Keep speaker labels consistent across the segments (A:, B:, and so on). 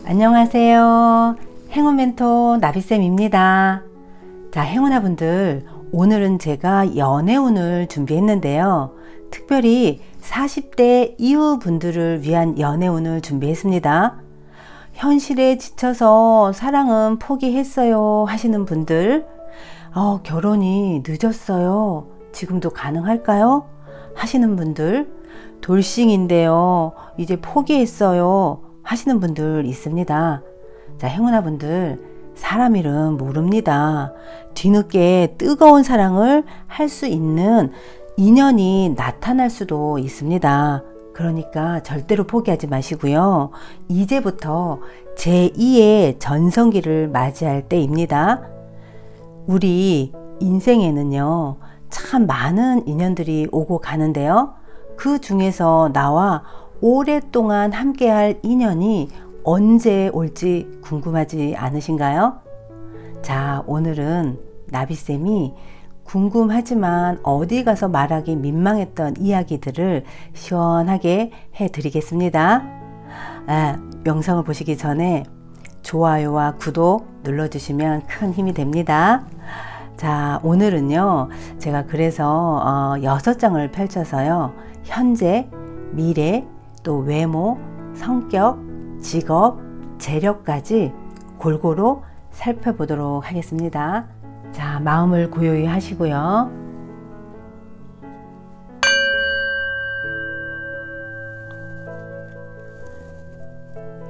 A: 안녕하세요. 행운 멘토 나비쌤입니다. 자, 행운아 분들, 오늘은 제가 연애운을 준비했는데요. 특별히 40대 이후 분들을 위한 연애운을 준비했습니다. 현실에 지쳐서 사랑은 포기했어요 하시는 분들, 결혼이 늦었어요. 지금도 가능할까요? 하시는 분들, 돌싱인데요. 이제 포기했어요 하시는 분들 있습니다. 자, 행운아 분들, 사람 일은 모릅니다. 뒤늦게 뜨거운 사랑을 할 수 있는 인연이 나타날 수도 있습니다. 그러니까 절대로 포기하지 마시고요. 이제부터 제2의 전성기를 맞이할 때입니다. 우리 인생에는요, 참 많은 인연들이 오고 가는데요. 그 중에서 나와 오랫동안 함께할 인연이 언제 올지 궁금하지 않으신가요? 자, 오늘은 나비쌤이 궁금하지만 어디 가서 말하기 민망했던 이야기들을 시원하게 해드리겠습니다. 영상을 보시기 전에 좋아요와 구독 눌러주시면 큰 힘이 됩니다. 자, 오늘은요, 제가 그래서 6장을 펼쳐서요, 현재, 미래, 또 외모, 성격, 직업, 재력까지 골고루 살펴보도록 하겠습니다. 자, 마음을 고요히 하시고요.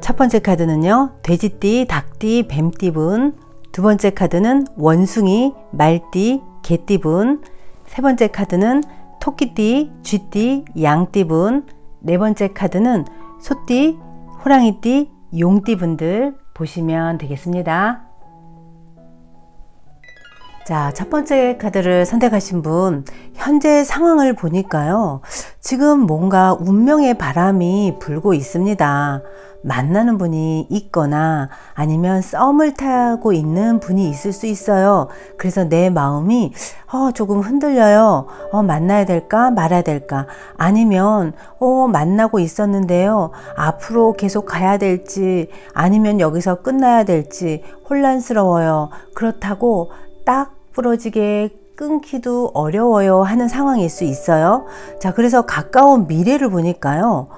A: 첫 번째 카드는요, 돼지띠, 닭띠, 뱀띠분. 두 번째 카드는 원숭이, 말띠, 개띠분. 세 번째 카드는 토끼띠, 쥐띠, 양띠분. 네 번째 카드는 소띠, 호랑이띠, 용띠분들 보시면 되겠습니다. 자, 첫 번째 카드를 선택하신 분, 현재 상황을 보니까요, 지금 뭔가 운명의 바람이 불고 있습니다. 만나는 분이 있거나 아니면 썸을 타고 있는 분이 있을 수 있어요. 그래서 내 마음이 조금 흔들려요. 만나야 될까 말아야 될까, 아니면 만나고 있었는데요, 앞으로 계속 가야 될지 아니면 여기서 끝나야 될지 혼란스러워요. 그렇다고 딱 부러지게 끊기도 어려워요 하는 상황일 수 있어요. 자, 그래서 가까운 미래를 보니까요,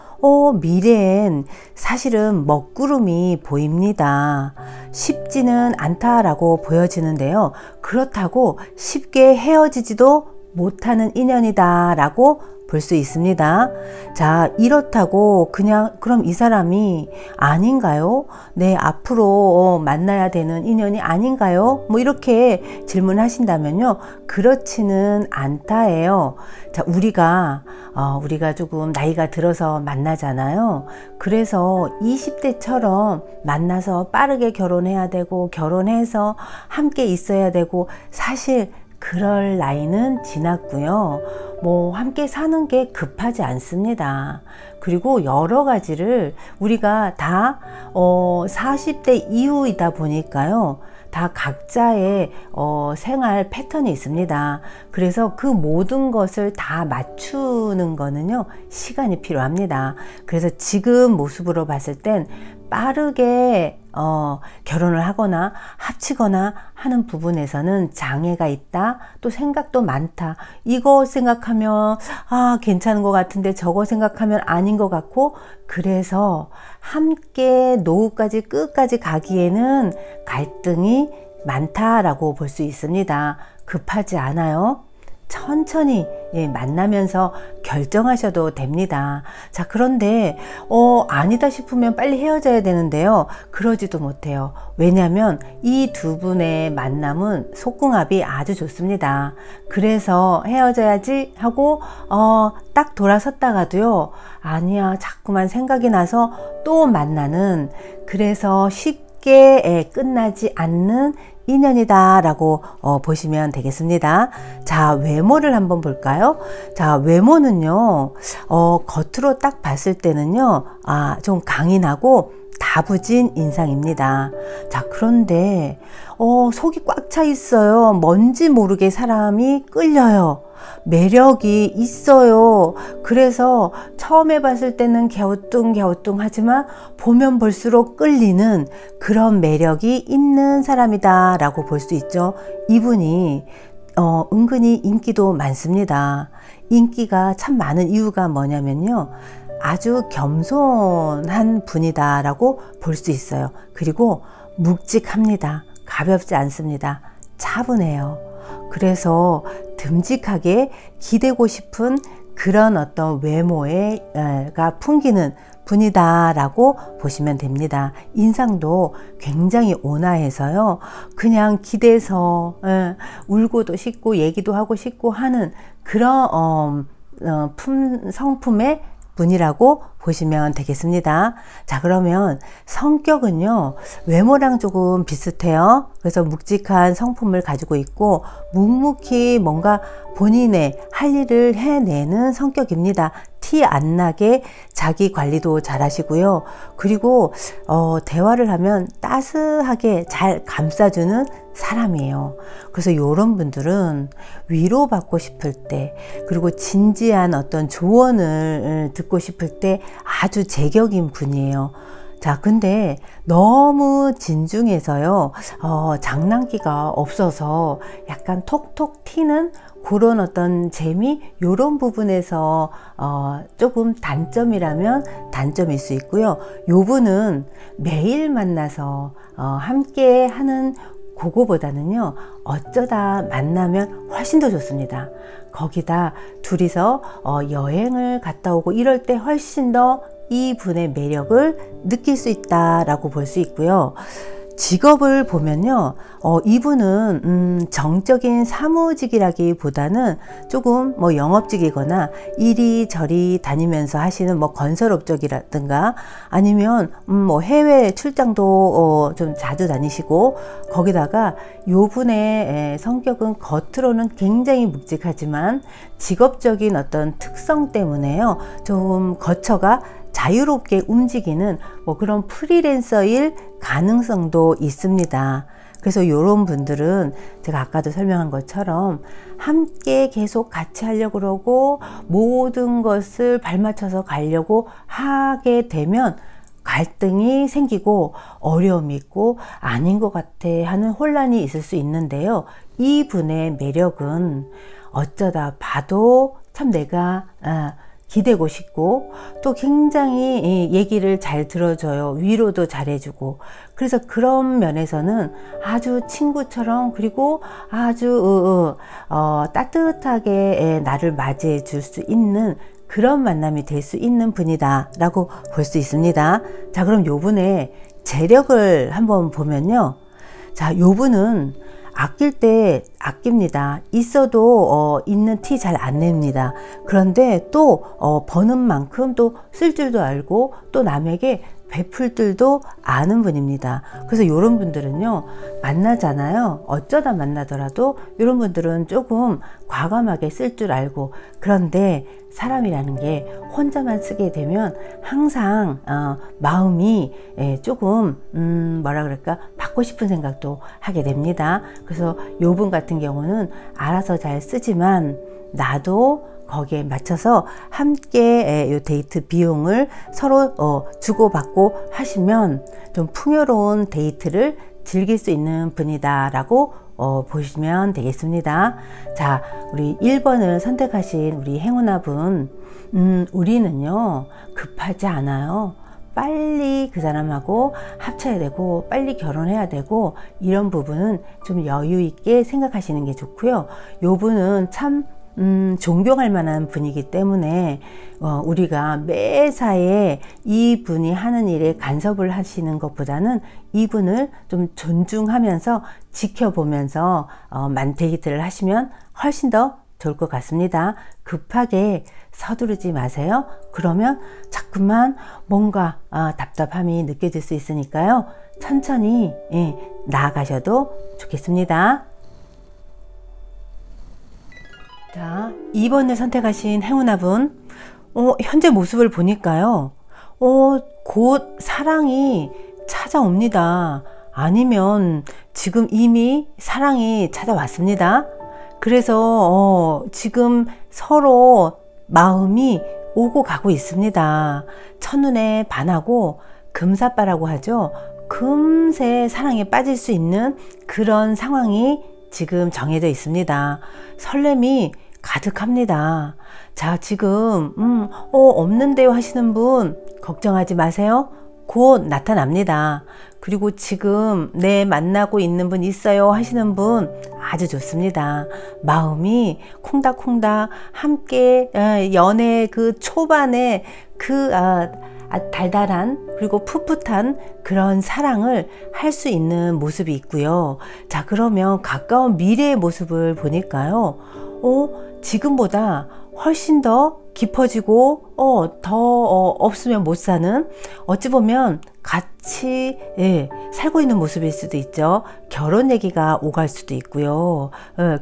A: 미래엔 사실은 먹구름이 보입니다. 쉽지는 않다라고 보여지는데요. 그렇다고 쉽게 헤어지지도 못하는 인연이다 라고 볼 수 있습니다. 자, 이렇다고 그냥 그럼 이 사람이 아닌가요? 네, 앞으로 만나야 되는 인연이 아닌가요? 뭐 이렇게 질문하신다면요, 그렇지는 않다예요. 자, 우리가 조금 나이가 들어서 만나잖아요. 그래서 20대처럼 만나서 빠르게 결혼해야 되고 결혼해서 함께 있어야 되고, 사실 그럴 나이는 지났고요. 함께 사는 게 급하지 않습니다. 그리고 여러 가지를 우리가 다 40대 이후이다 보니까요, 다 각자의 생활 패턴이 있습니다. 그래서 그 모든 것을 다 맞추는 거는요, 시간이 필요합니다. 그래서 지금 모습으로 봤을 땐 빠르게 결혼을 하거나 합치거나 하는 부분에서는 장애가 있다, 또 생각도 많다. 이거 생각하면 괜찮은 것 같은데 저거 생각하면 아닌 것 같고, 그래서 함께 노후까지 끝까지 가기에는 갈등이 많다라고 볼 수 있습니다. 급하지 않아요. 천천히 만나면서 결정하셔도 됩니다. 자, 그런데 아니다 싶으면 빨리 헤어져야 되는데요, 그러지도 못해요. 왜냐하면 이 두 분의 만남은 속궁합이 아주 좋습니다. 그래서 헤어져야지 하고 딱 돌아섰다가도요, 아니야, 자꾸만 생각이 나서 또 만나는, 그래서 쉽게 끝나지 않는 인연이다 라고 보시면 되겠습니다. 자, 외모를 한번 볼까요? 자, 외모는요, 겉으로 딱 봤을 때는요, 좀 강인하고 다부진 인상입니다. 자, 그런데 속이 꽉 차 있어요. 뭔지 모르게 사람이 끌려요. 매력이 있어요. 그래서 처음에 봤을 때는 갸우뚱갸우뚱하지만 보면 볼수록 끌리는 그런 매력이 있는 사람이다 라고 볼 수 있죠. 이분이 은근히 인기도 많습니다. 인기가 참 많은 이유가 뭐냐면요, 아주 겸손한 분이다 라고 볼 수 있어요. 그리고 묵직합니다. 가볍지 않습니다. 차분해요. 그래서 듬직하게 기대고 싶은 그런 어떤 외모가 풍기는 분이다 라고 보시면 됩니다. 인상도 굉장히 온화해서요, 그냥 기대서 울고도 싶고 얘기도 하고 싶고 하는 그런 성품의 분이라고 보시면 되겠습니다. 자, 그러면 성격은요, 외모랑 조금 비슷해요. 그래서 묵직한 성품을 가지고 있고 묵묵히 뭔가 본인의 할 일을 해내는 성격입니다. 티 안 나게 자기 관리도 잘 하시고요. 그리고 대화를 하면 따스하게 잘 감싸주는 사람이에요. 그래서 이런 분들은 위로받고 싶을 때, 그리고 진지한 어떤 조언을 듣고 싶을 때 아주 제격인 분이에요. 자, 근데 너무 진중해서요, 장난기가 없어서 약간 톡톡 튀는 그런 어떤 재미, 요런 부분에서 조금 단점이라면 단점일 수 있고요. 요 분은 매일 만나서 함께 하는 그거보다는요, 어쩌다 만나면 훨씬 더 좋습니다. 거기다 둘이서 여행을 갔다 오고 이럴 때 훨씬 더 이분의 매력을 느낄 수 있다라고 볼 수 있고요. 직업을 보면요, 이분은 정적인 사무직이라기보다는 조금 뭐 영업직이거나 이리저리 다니면서 하시는 뭐 건설업 쪽이라든가, 아니면 뭐 해외 출장도 좀 자주 다니시고, 거기다가 요분의 성격은 겉으로는 굉장히 묵직하지만 직업적인 어떤 특성 때문에요, 좀 거처가 자유롭게 움직이는 뭐 그런 프리랜서일 가능성도 있습니다. 그래서 이런 분들은 제가 아까도 설명한 것처럼 함께 계속 같이 하려고 그러고 모든 것을 발맞춰서 가려고 하게 되면 갈등이 생기고 어려움이 있고 아닌 것 같아 하는 혼란이 있을 수 있는데요. 이분의 매력은 어쩌다 봐도 참 내가 기대고 싶고, 또 굉장히 얘기를 잘 들어줘요. 위로도 잘해주고. 그래서 그런 면에서는 아주 친구처럼, 그리고 아주 따뜻하게 나를 맞이해 줄 수 있는 그런 만남이 될 수 있는 분이다 라고 볼 수 있습니다. 자, 그럼 요분의 재력을 한번 보면요, 자, 요분은 아낄 때 아낍니다. 있어도 있는 티 잘 안 냅니다. 그런데 또 버는 만큼 또 쓸 줄도 알고 또 남에게 베풀 줄도 아는 분입니다. 그래서 이런 분들은요, 만나잖아요. 어쩌다 만나더라도 이런 분들은 조금 과감하게 쓸 줄 알고, 그런데 사람이라는 게 혼자만 쓰게 되면 항상 마음이 조금 뭐라 그럴까, 받고 싶은 생각도 하게 됩니다. 그래서 요분 같은 경우는 알아서 잘 쓰지만 나도 거기에 맞춰서 함께 요 데이트 비용을 서로 주고받고 하시면 좀 풍요로운 데이트를 즐길 수 있는 분이다 라고 보시면 되겠습니다. 자, 우리 1번을 선택하신 우리 행운아 분, 우리는요 급하지 않아요. 빨리 그 사람하고 합쳐야 되고 빨리 결혼해야 되고, 이런 부분은 좀 여유 있게 생각하시는 게 좋고요. 요 분은 참 존경할 만한 분이기 때문에 우리가 매사에 이분이 하는 일에 간섭을 하시는 것보다는 이분을 좀 존중하면서 지켜보면서 데이트를 하시면 훨씬 더 좋을 것 같습니다. 급하게 서두르지 마세요. 그러면 자꾸만 뭔가 답답함이 느껴질 수 있으니까요, 천천히 나아가셔도 좋겠습니다. 자, 2번을 선택하신 행운아분, 현재 모습을 보니까요, 곧 사랑이 찾아옵니다. 아니면 지금 이미 사랑이 찾아왔습니다. 그래서 지금 서로 마음이 오고 가고 있습니다. 첫눈에 반하고 금사빠라고 하죠. 금세 사랑에 빠질 수 있는 그런 상황이 지금 정해져 있습니다. 설렘이 가득합니다. 자, 지금 없는데요 하시는 분 걱정하지 마세요. 곧 나타납니다. 그리고 지금 만나고 있는 분 있어요 하시는 분 아주 좋습니다. 마음이 콩닥콩닥 함께 연애 그 초반에 그 달달한 그리고 풋풋한 그런 사랑을 할 수 있는 모습이 있고요. 자, 그러면 가까운 미래의 모습을 보니까요. 지금보다 훨씬 더 깊어지고 더 없으면 못 사는, 어찌 보면 같이 살고 있는 모습일 수도 있죠. 결혼 얘기가 오갈 수도 있고요.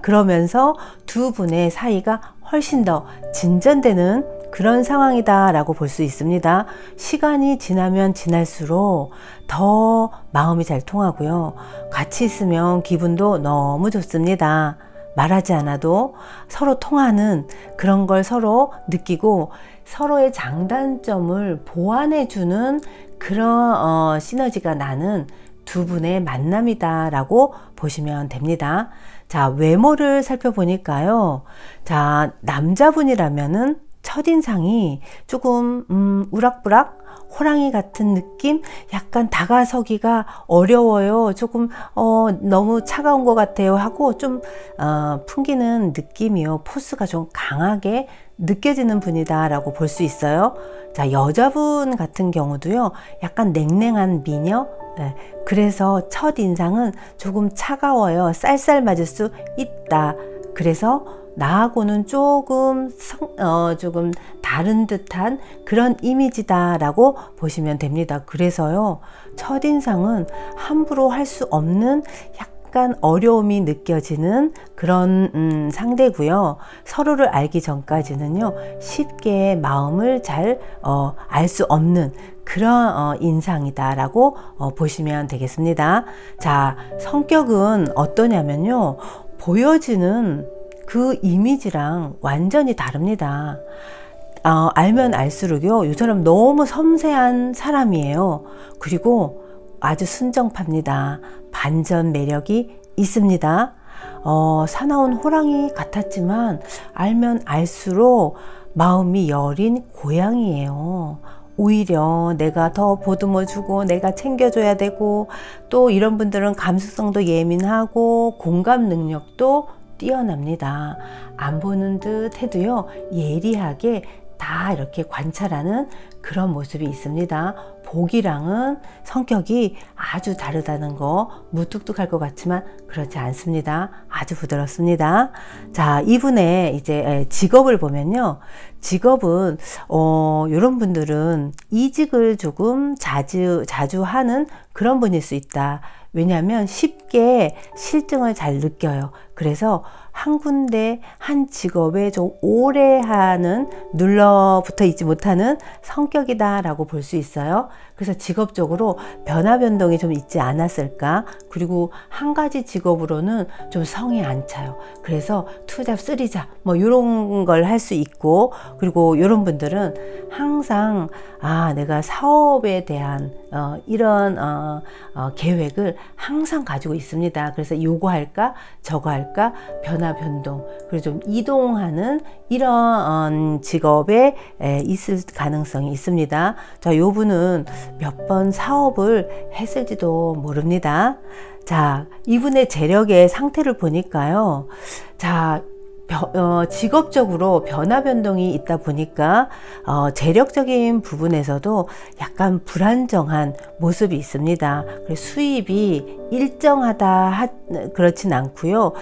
A: 그러면서 두 분의 사이가 훨씬 더 진전되는 그런 상황이다 라고 볼 수 있습니다. 시간이 지나면 지날수록 더 마음이 잘 통하고요. 같이 있으면 기분도 너무 좋습니다. 말하지 않아도 서로 통하는 그런 걸 서로 느끼고 서로의 장단점을 보완해주는 그런 시너지가 나는 두 분의 만남이다 라고 보시면 됩니다. 자, 외모를 살펴보니까요. 자, 남자분이라면은 첫인상이 조금 우락부락 호랑이 같은 느낌, 약간 다가서기가 어려워요. 조금 너무 차가운 것 같아요 하고 좀 풍기는 느낌이요. 포스가 좀 강하게 느껴지는 분이다 라고 볼 수 있어요. 자, 여자분 같은 경우도요, 약간 냉랭한 미녀. 그래서 첫인상은 조금 차가워요. 쌀쌀 맞을 수 있다. 그래서 나하고는 조금 다른 듯한 그런 이미지다 라고 보시면 됩니다. 그래서요, 첫인상은 함부로 할 수 없는 약간 어려움이 느껴지는 그런 상대고요. 서로를 알기 전까지는요, 쉽게 마음을 잘 알 수 없는 그런 인상이다 라고 보시면 되겠습니다. 자, 성격은 어떠냐면요, 보여지는 그 이미지랑 완전히 다릅니다. 알면 알수록요, 이 사람 너무 섬세한 사람이에요. 그리고 아주 순정파입니다. 반전 매력이 있습니다. 사나운 호랑이 같았지만 알면 알수록 마음이 여린 고양이에요. 오히려 내가 더 보듬어주고 내가 챙겨줘야 되고, 또 이런 분들은 감수성도 예민하고 공감 능력도 뛰어납니다. 안 보는 듯 해도요, 예리하게 다 이렇게 관찰하는 그런 모습이 있습니다. 복이랑은 성격이 아주 다르다는 거, 무뚝뚝할 것 같지만 그렇지 않습니다. 아주 부드럽습니다. 자, 이분의 이제 직업을 보면요, 직업은 이런 분들은 이직을 조금 자주 하는 그런 분일 수 있다. 왜냐하면 쉽게 실증을 잘 느껴요. 그래서 한 군데 한 직업에 좀 오래 하는, 눌러붙어 있지 못하는 성격이다 라고 볼 수 있어요. 그래서 직업적으로 변화 변동이 좀 있지 않았을까. 그리고 한 가지 직업으로는 좀 성이 안 차요. 그래서 투잡, 쓰리잡 뭐 이런 걸 할 수 있고, 그리고 이런 분들은 항상 내가 사업에 대한 이런 계획을 항상 가지고 있습니다. 그래서 요거 할까 저거 할까, 변화 변동, 그리고 좀 이동하는 이런 직업에 있을 가능성이 있습니다. 자, 요 분은 몇 번 사업을 했을지도 모릅니다. 자, 이분의 재력의 상태를 보니까요. 자, 직업적으로 변화 변동이 있다 보니까 재력적인 부분에서도 약간 불안정한 모습이 있습니다. 수입이 일정하다 그렇진 않고요.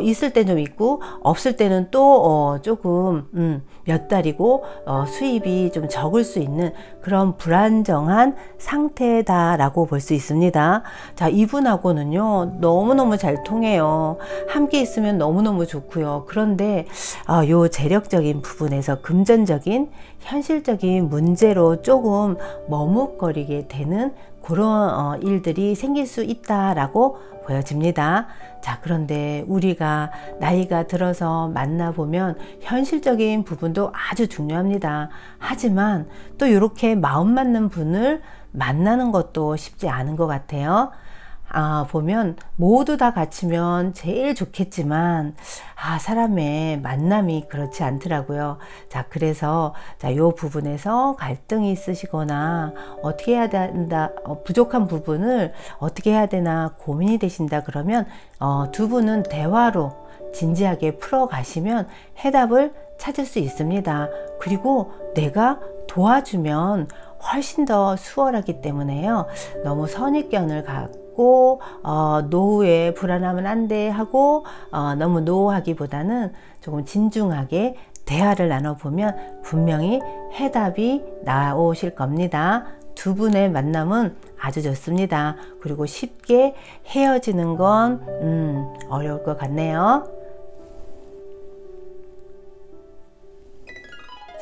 A: 있을 때 좀 있고 없을 때는 또 조금 몇 달이고 수입이 좀 적을 수 있는 그런 불안정한 상태다라고 볼 수 있습니다. 자, 이분하고는요, 너무너무 잘 통해요. 함께 있으면 너무너무 좋고요. 그런데 요 재력적인 부분에서 금전적인 현실적인 문제로 조금 머뭇거리게 되는 그런 일들이 생길 수 있다라고 보여집니다. 자, 그런데 우리가 나이가 들어서 만나보면 현실적인 부분도 아주 중요합니다. 하지만 또 이렇게 마음 맞는 분을 만나는 것도 쉽지 않은 것 같아요. 보면 모두 다 갖추면 제일 좋겠지만 사람의 만남이 그렇지 않더라고요. 자, 그래서 요 부분에서 갈등이 있으시거나 어떻게 해야 된다, 부족한 부분을 어떻게 해야 되나 고민이 되신다 그러면 두 분은 대화로 진지하게 풀어 가시면 해답을 찾을 수 있습니다. 그리고 내가 도와주면 훨씬 더 수월하기 때문에요. 너무 선입견을 갖고 노후에 불안하면 안 돼 하고 너무 노하기보다는 조금 진중하게 대화를 나눠보면 분명히 해답이 나오실 겁니다. 두 분의 만남은 아주 좋습니다. 그리고 쉽게 헤어지는 건 어려울 것 같네요.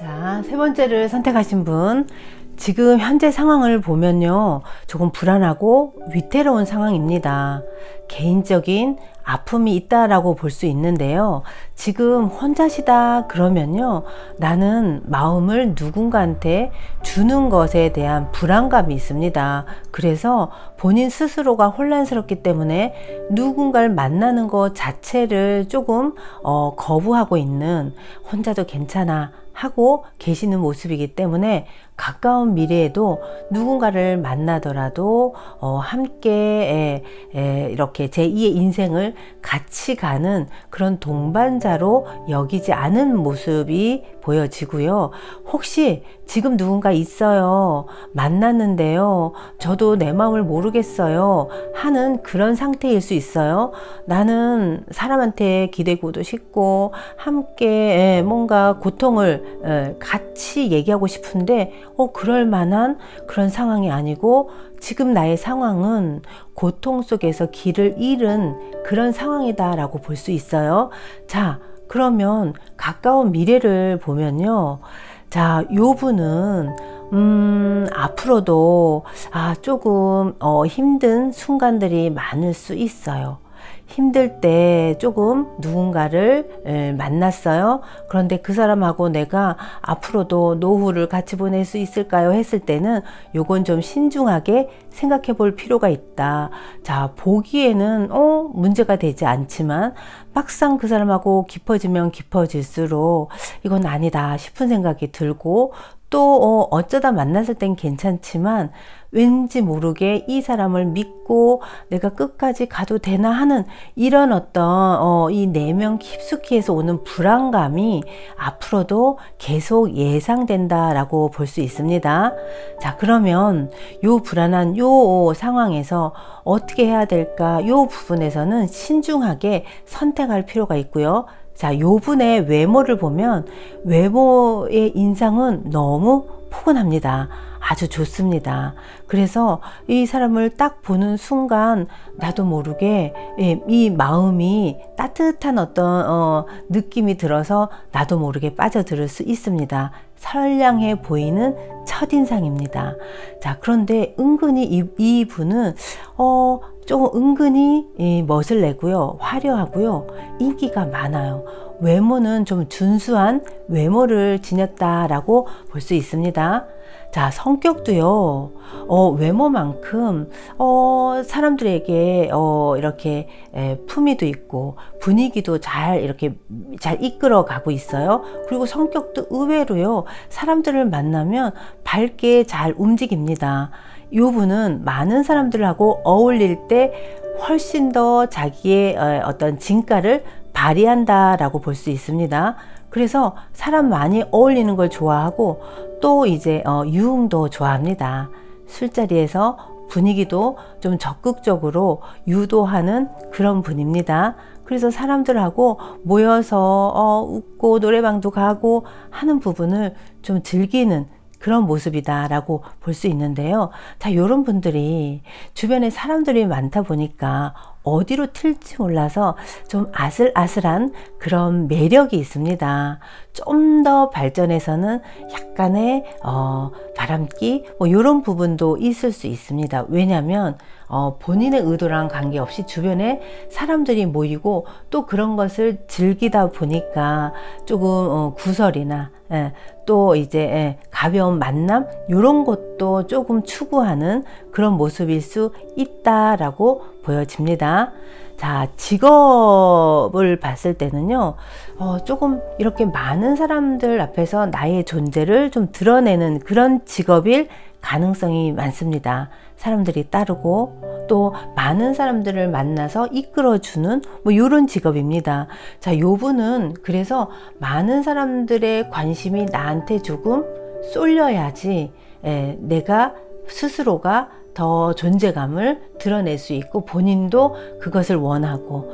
A: 자, 세 번째를 선택하신 분, 지금 현재 상황을 보면요, 조금 불안하고 위태로운 상황입니다. 개인적인 아픔이 있다라고 볼 수 있는데요. 지금 혼자시다 그러면요, 나는 마음을 누군가한테 주는 것에 대한 불안감이 있습니다. 그래서 본인 스스로가 혼란스럽기 때문에 누군가를 만나는 것 자체를 조금 거부하고 있는, 혼자도 괜찮아 하고 계시는 모습이기 때문에 가까운 미래에도 누군가를 만나더라도 함께 이렇게 제2의 인생을 같이 가는 그런 동반자로 여기지 않은 모습이 보여지고요. 혹시 지금 누군가 있어요, 만났는데요, 저도 내 마음을 모르겠어요 하는 그런 상태일 수 있어요. 나는 사람한테 기대고도 싶고 함께 뭔가 고통을 같이 얘기하고 싶은데 그럴 만한 그런 상황이 아니고 지금 나의 상황은 고통 속에서 길을 잃은 그런 상황이다 라고 볼 수 있어요. 자, 그러면 가까운 미래를 보면요, 자, 요 분은 앞으로도 조금 힘든 순간들이 많을 수 있어요. 힘들 때 조금 누군가를 만났어요. 그런데 그 사람하고 내가 앞으로도 노후를 같이 보낼 수 있을까요? 했을 때는 요건 좀 신중하게 생각해 볼 필요가 있다. 자, 보기에는 문제가 되지 않지만 막상 그 사람하고 깊어지면 깊어질수록 이건 아니다 싶은 생각이 들고, 또 어쩌다 만났을 땐 괜찮지만 왠지 모르게 이 사람을 믿고 내가 끝까지 가도 되나 하는 이런 어떤 이 내면 깊숙이 해서 오는 불안감이 앞으로도 계속 예상된다라고 볼 수 있습니다. 자, 그러면 요 불안한 요 상황에서 어떻게 해야 될까? 요 부분에서는 신중하게 선택할 필요가 있고요. 자, 요 분의 외모를 보면 외모의 인상은 너무 포근합니다. 아주 좋습니다. 그래서 이 사람을 딱 보는 순간 나도 모르게 이 마음이 따뜻한 어떤 느낌이 들어서 나도 모르게 빠져들 수 있습니다. 선량해 보이는 첫인상입니다. 자, 그런데 은근히 이 분은 조금 은근히 멋을 내고요, 화려하고요, 인기가 많아요. 외모는 좀 준수한 외모를 지녔다라고 볼 수 있습니다. 자, 성격도요, 외모만큼 사람들에게 이렇게 품위도 있고 분위기도 이렇게 잘 이끌어 가고 있어요. 그리고 성격도 의외로요, 사람들을 만나면 밝게 잘 움직입니다. 이 분은 많은 사람들하고 어울릴 때 훨씬 더 자기의 어떤 진가를 발휘한다라고 볼 수 있습니다. 그래서 사람 많이 어울리는 걸 좋아하고 또 이제 유흥도 좋아합니다. 술자리에서 분위기도 좀 적극적으로 유도하는 그런 분입니다. 그래서 사람들하고 모여서 웃고 노래방도 가고 하는 부분을 좀 즐기는 그런 모습이다 라고 볼 수 있는데요. 자, 이런 분들이 주변에 사람들이 많다 보니까 어디로 튈지 몰라서 좀 아슬아슬한 그런 매력이 있습니다. 좀 더 발전해서는 약간의 바람기 뭐 이런 부분도 있을 수 있습니다. 왜냐하면 본인의 의도랑 관계없이 주변에 사람들이 모이고 또 그런 것을 즐기다 보니까 조금 구설이나 또 이제 가벼운 만남 이런 것도 조금 추구하는 그런 모습일 수 있다라고 보여집니다. 자, 직업을 봤을 때는요, 조금 이렇게 많은 사람들 앞에서 나의 존재를 좀 드러내는 그런 직업일 가능성이 많습니다. 사람들이 따르고 또 많은 사람들을 만나서 이끌어주는 뭐 이런 직업입니다. 자, 요 분은 그래서 많은 사람들의 관심이 나한테 조금 쏠려야지 내가 스스로가 더 존재감을 드러낼 수 있고 본인도 그것을 원하고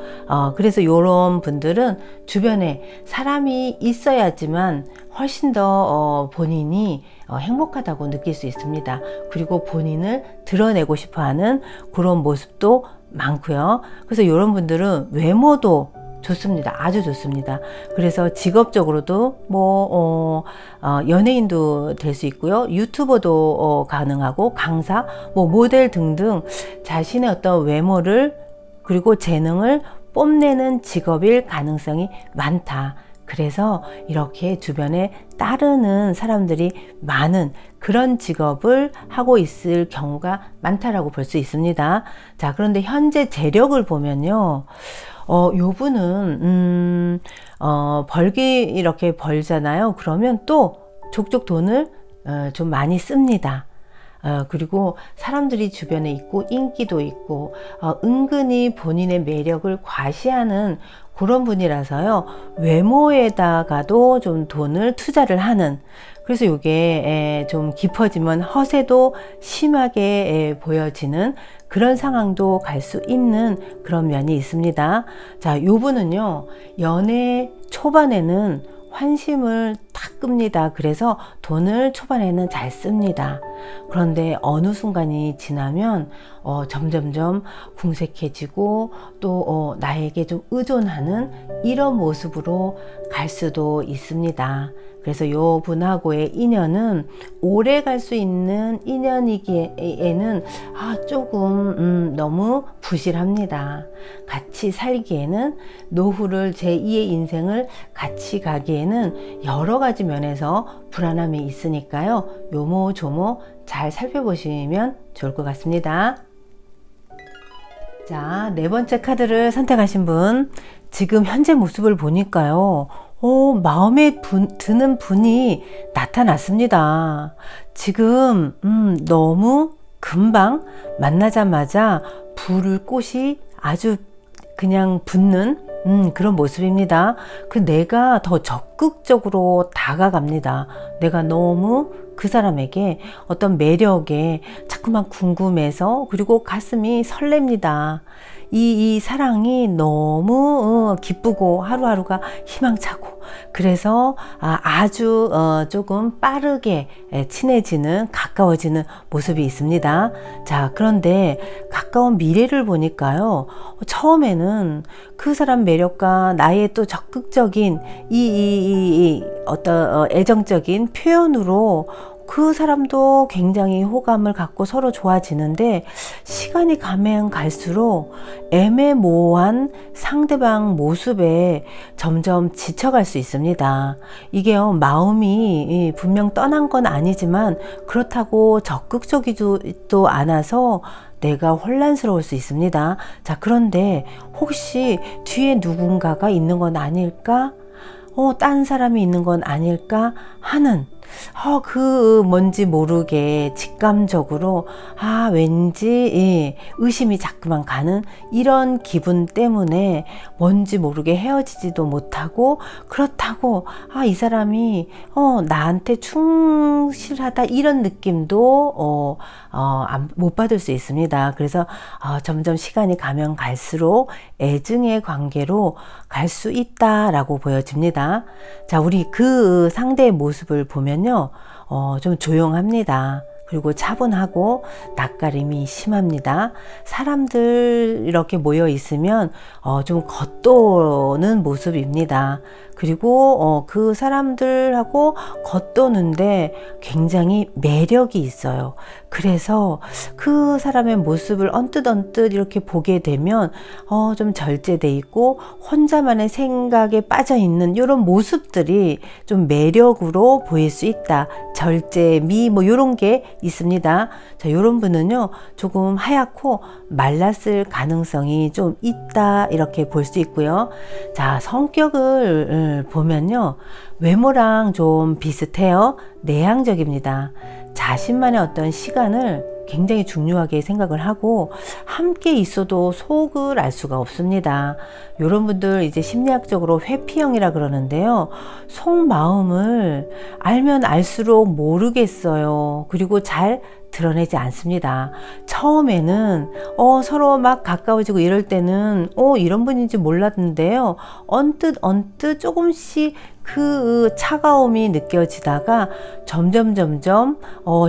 A: 그래서 이런 분들은 주변에 사람이 있어야지만 훨씬 더 본인이 행복하다고 느낄 수 있습니다. 그리고 본인을 드러내고 싶어하는 그런 모습도 많고요. 그래서 이런 분들은 외모도 좋습니다. 아주 좋습니다. 그래서 직업적으로도 뭐 연예인도 될 수 있고요. 유튜버도 가능하고 강사, 뭐 모델 등등 자신의 어떤 외모를 그리고 재능을 뽐내는 직업일 가능성이 많다. 그래서 이렇게 주변에 따르는 사람들이 많은 그런 직업을 하고 있을 경우가 많다라고 볼 수 있습니다. 자, 그런데 현재 재력을 보면요. 요 분은 벌기 이렇게 벌잖아요. 그러면 또 족족 돈을 좀 많이 씁니다. 그리고 사람들이 주변에 있고 인기도 있고 은근히 본인의 매력을 과시하는 그런 분이라서요. 외모에다가도 좀 돈을 투자를 하는, 그래서 이게 좀 깊어지면 허세도 심하게 보여지는 그런 상황도 갈 수 있는 그런 면이 있습니다. 자, 요 분은요, 연애 초반에는 환심을 탁 끕니다. 그래서 돈을 초반에는 잘 씁니다. 그런데 어느 순간이 지나면 점점점 궁색해지고 또 나에게 좀 의존하는 이런 모습으로 갈 수도 있습니다. 그래서 요 분하고의 인연은 오래 갈 수 있는 인연이기에는 조금 너무 부실합니다. 같이 살기에는 노후를 제2의 인생을 같이 가기에는 여러 가지 면에서 불안함이 있으니까요. 요모조모 잘 살펴보시면 좋을 것 같습니다. 자, 네 번째 카드를 선택하신 분, 지금 현재 모습을 보니까요. 마음에 드는 분이 나타났습니다. 지금 너무 금방 만나자마자 불꽃이 아주 그냥 붙는 그런 모습입니다. 내가 더 적극적으로 다가갑니다. 내가 너무 그 사람에게 어떤 매력에 자꾸만 궁금해서, 그리고 가슴이 설렙니다. 이 사랑이 너무 기쁘고 하루하루가 희망차고, 그래서 아주 조금 빠르게 친해지는, 가까워지는 모습이 있습니다. 자, 그런데 가까운 미래를 보니까요, 처음에는 그 사람 매력과 나의 또 적극적인 어떤 애정적인 표현으로 그 사람도 굉장히 호감을 갖고 서로 좋아지는데, 시간이 가면 갈수록 애매모호한 상대방 모습에 점점 지쳐갈 수 있습니다. 이게요, 마음이 분명 떠난 건 아니지만 그렇다고 적극적이지도 않아서 내가 혼란스러울 수 있습니다. 자, 그런데 혹시 뒤에 누군가가 있는 건 아닐까? 딴 사람이 있는 건 아닐까 하는 뭔지 모르게 직감적으로 왠지 의심이 자꾸만 가는 이런 기분 때문에 뭔지 모르게 헤어지지도 못하고, 그렇다고 이 사람이 나한테 충실하다 이런 느낌도 못 받을 수 있습니다. 그래서 점점 시간이 가면 갈수록 애증의 관계로 갈 수 있다라고 보여집니다. 자, 우리 그 상대의 모습을 보면요, 좀 조용합니다. 그리고 차분하고 낯가림이 심합니다. 사람들 이렇게 모여 있으면 좀 겉도는 모습입니다. 그리고 그 사람들하고 겉도는데 굉장히 매력이 있어요. 그래서 그 사람의 모습을 언뜻 이렇게 보게 되면 좀 절제돼 있고 혼자만의 생각에 빠져 있는 이런 모습들이 좀 매력으로 보일 수 있다. 절제미 뭐 이런 게 있습니다. 자, 이런 분은요 조금 하얗고 말랐을 가능성이 좀 있다 이렇게 볼 수 있고요. 자, 성격을 보면요 외모랑 좀 비슷해요. 내향적입니다. 자신만의 어떤 시간을 굉장히 중요하게 생각을 하고 함께 있어도 속을 알 수가 없습니다. 이런 분들 이제 심리학적으로 회피형이라 그러는데요. 속마음을 알면 알수록 모르겠어요. 그리고 잘 드러내지 않습니다. 처음에는 서로 막 가까워지고 이럴 때는 이런 분인지 몰랐는데요. 언뜻 조금씩 그 차가움이 느껴지다가 점점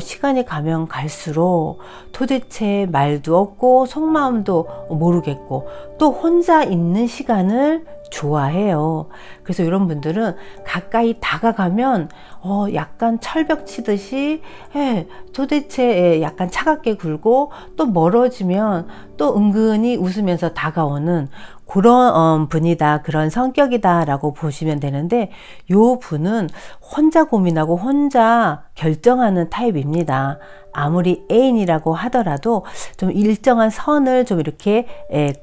A: 시간이 가면 갈수록 도대체 말도 없고 속마음도 모르겠고 또 혼자 있는 시간을 좋아해요. 그래서 이런 분들은 가까이 다가가면 약간 철벽 치듯이 도대체 약간 차갑게 굴고 또 멀어지면 또 은근히 웃으면서 다가오는 그런 분이다, 그런 성격이다 라고 보시면 되는데, 요 분은 혼자 고민하고 혼자 결정하는 타입입니다. 아무리 애인이라고 하더라도 좀 일정한 선을 좀 이렇게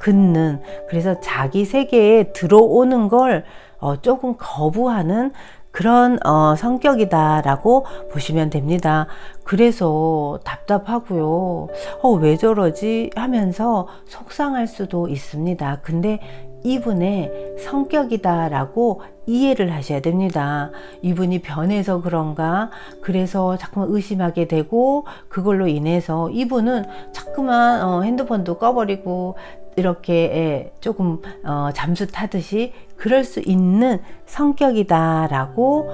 A: 긋는, 그래서 자기 세계에 들어오는 걸 조금 거부하는 그런 성격이다 라고 보시면 됩니다. 그래서 답답하고요. 왜 저러지 하면서 속상할 수도 있습니다. 근데 이분의 성격이다 라고 이해를 하셔야 됩니다. 이분이 변해서 그런가, 그래서 자꾸만 의심하게 되고, 그걸로 인해서 이분은 자꾸만 핸드폰도 꺼버리고 이렇게 조금 잠수 타듯이 그럴 수 있는 성격이다 라고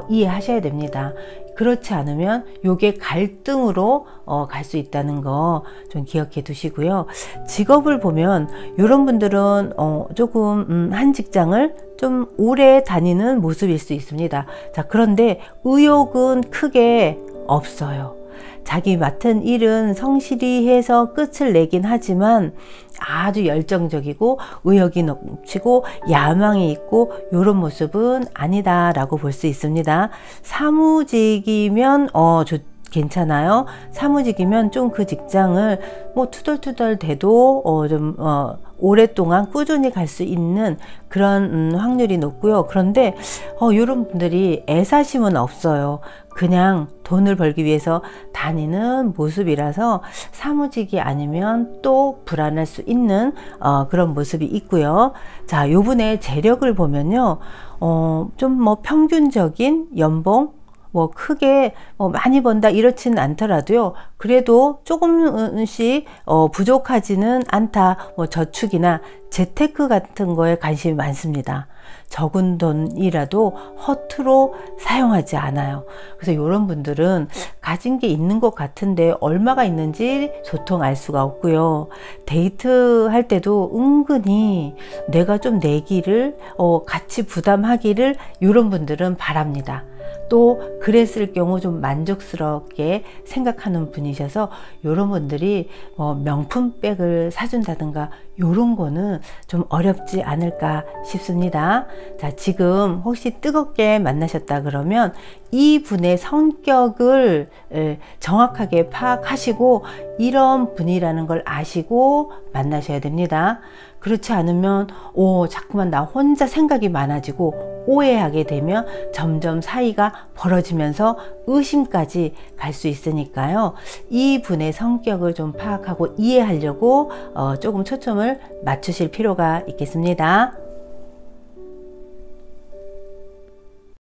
A: 이해하셔야 됩니다. 그렇지 않으면 요게 갈등으로 갈 수 있다는 거 좀 기억해 두시고요. 직업을 보면 이런 분들은 조금 한 직장을 좀 오래 다니는 모습일 수 있습니다. 자, 그런데 의욕은 크게 없어요. 자기 맡은 일은 성실히 해서 끝을 내긴 하지만 아주 열정적이고 의욕이 넘치고 야망이 있고 이런 모습은 아니다 라고 볼 수 있습니다. 사무직이면 괜찮아요. 사무직이면 좀 그 직장을 뭐 투덜투덜 대도 좀 오랫동안 꾸준히 갈 수 있는 그런 확률이 높고요. 그런데 이런 분들이 애사심은 없어요. 그냥 돈을 벌기 위해서 다니는 모습이라서 사무직이 아니면 또 불안할 수 있는 그런 모습이 있고요. 자, 요분의 재력을 보면요, 좀 뭐 평균적인 연봉, 뭐 크게 많이 번다 이렇지는 않더라도요, 그래도 조금씩 부족하지는 않다. 뭐 저축이나 재테크 같은 거에 관심이 많습니다. 적은 돈이라도 허투루 사용하지 않아요. 그래서 이런 분들은 가진 게 있는 것 같은데 얼마가 있는지 소통 알 수가 없고요. 데이트 할 때도 은근히 내가 좀 내기를 같이 부담하기를 이런 분들은 바랍니다. 또 그랬을 경우 좀 만족스럽게 생각하는 분이셔서 이런 분들이 명품백을 사준다든가 이런 거는 좀 어렵지 않을까 싶습니다. 자, 지금 혹시 뜨겁게 만나셨다 그러면 이분의 성격을 정확하게 파악하시고 이런 분이라는 걸 아시고 만나셔야 됩니다. 그렇지 않으면 자꾸만 나 혼자 생각이 많아지고 오해하게 되면 점점 사이가 벌어지면서 의심까지 갈 수 있으니까요. 이분의 성격을 좀 파악하고 이해하려고 조금 초점을 맞추실 필요가 있겠습니다.